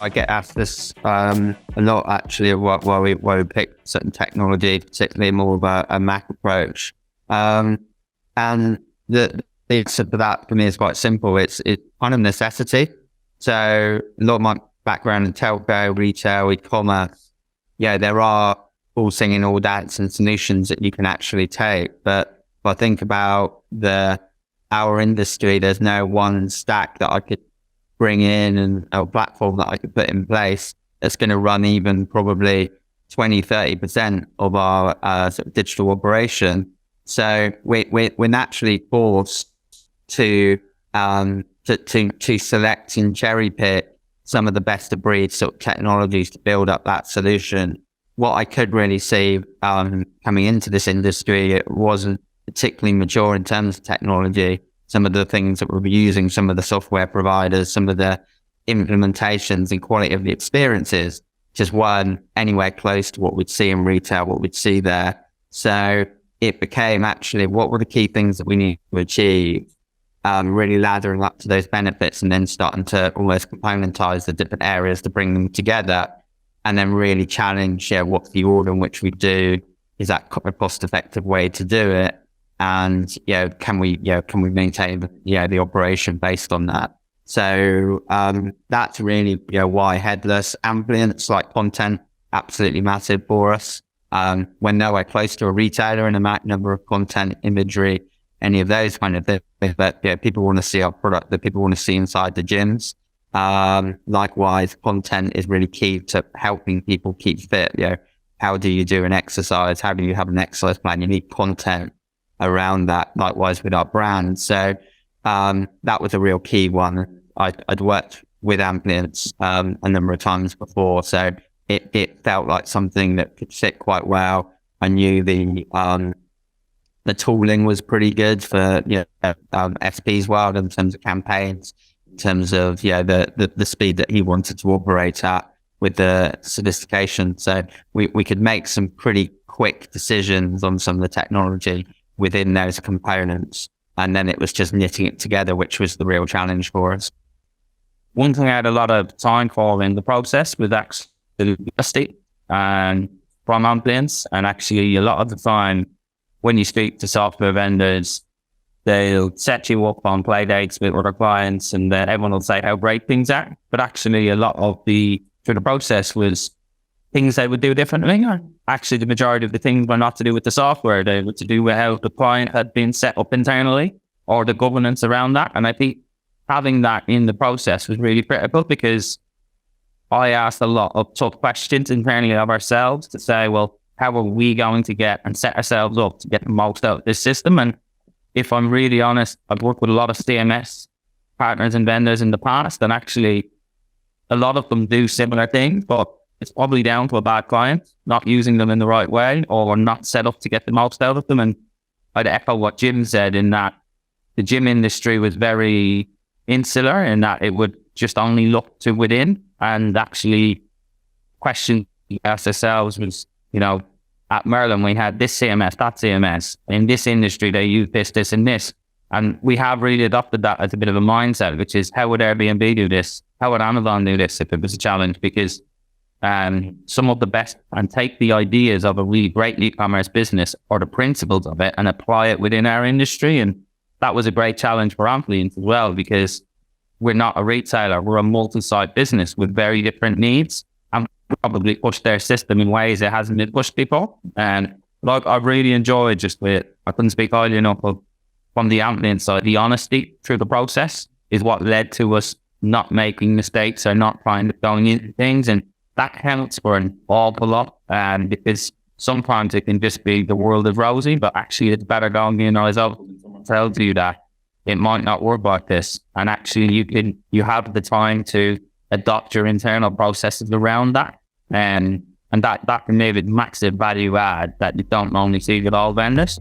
I get asked this a lot actually, why we pick certain technology, particularly more of a Mac approach. And the answer to that for me is quite simple. It's kind of necessity. So a lot of my background in telco, retail, e-commerce, there are all singing, all dancing solutions that you can actually take. But if I think about our industry, there's no one stack that I could bring in and a platform that I could put in place that's going to run even probably 20-30% of our sort of digital operation. So we're naturally forced to select and cherry pick some of the best of breed sort of technologies to build up that solution. What I could really see coming into this industry, it wasn't particularly mature in terms of technology. Some of the things that we're using, some of the software providers, some of the implementations and quality of the experiences just weren't anywhere close to what we'd see in retail, what we'd see there. So it became actually, what were the key things that we need to achieve? Really laddering up to those benefits and then starting to almost componentize the different areas to bring them together and then really challenge, what's the order in which we do? Is that a cost-effective way to do it? And, can we maintain, the operation based on that? So, that's really, why Headless. Amplience, like content, absolutely massive for us. We're nowhere close to a retailer in a number of content, imagery, any of those kind of things, but people want to see our product, that people want to see inside the gyms. Likewise, content is really key to helping people keep fit. How do you do an exercise? How do you have an exercise plan? You need content around that. Likewise with our brand. So, that was a real key one. I'd worked with Amplience, a number of times before. So it felt like something that could fit quite well. I knew the tooling was pretty good for, SP's world in terms of campaigns, in terms of, the speed that he wanted to operate at with the sophistication. So we could make some pretty quick decisions on some of the technology within those components. And then it was just knitting it together, which was the real challenge for us. One thing I had a lot of time for in the process was actually university and from Amplience. And actually a lot of the time when you speak to software vendors, they'll set you up on play dates with other clients and then everyone will say how great things are. But actually a lot of through the process was things they would do differently. Actually, the majority of the things were not to do with the software. They were to do with how the client had been set up internally or the governance around that. And I think having that in the process was really critical because I asked a lot of tough questions internally of ourselves to say, well, how are we going to get and set ourselves up to get the most out of this system? And if I'm really honest, I've worked with a lot of CMS partners and vendors in the past, and actually a lot of them do similar things, but it's probably down to a bad client, not using them in the right way or not set up to get the most out of them. And I'd echo what Jim said in that the gym industry was very insular in that it would just only look to within, and actually question we asked ourselves was, at Merlin, we had this CMS, that CMS. In this industry, they use this, and this. And we have really adopted that as a bit of a mindset, which is how would Airbnb do this? How would Amazon do this if it was a challenge? Because some of the best, and take the ideas of a really great e-commerce business or the principles of it and apply it within our industry. And that was a great challenge for Amplience as well, because we're not a retailer, we're a multi-site business with very different needs, and probably push their system in ways that hasn't been pushed before. And like I really enjoyed I couldn't speak highly enough of, from the Amplience side, the honesty through the process is what led to us not making mistakes or not going into things. And that counts for an awful lot, because sometimes it can just be the world is rosy, but actually it's better going in eyes open when someone tells you that it might not work like this. And actually you have the time to adopt your internal processes around that. And that can make it massive value add that you don't normally see with all vendors.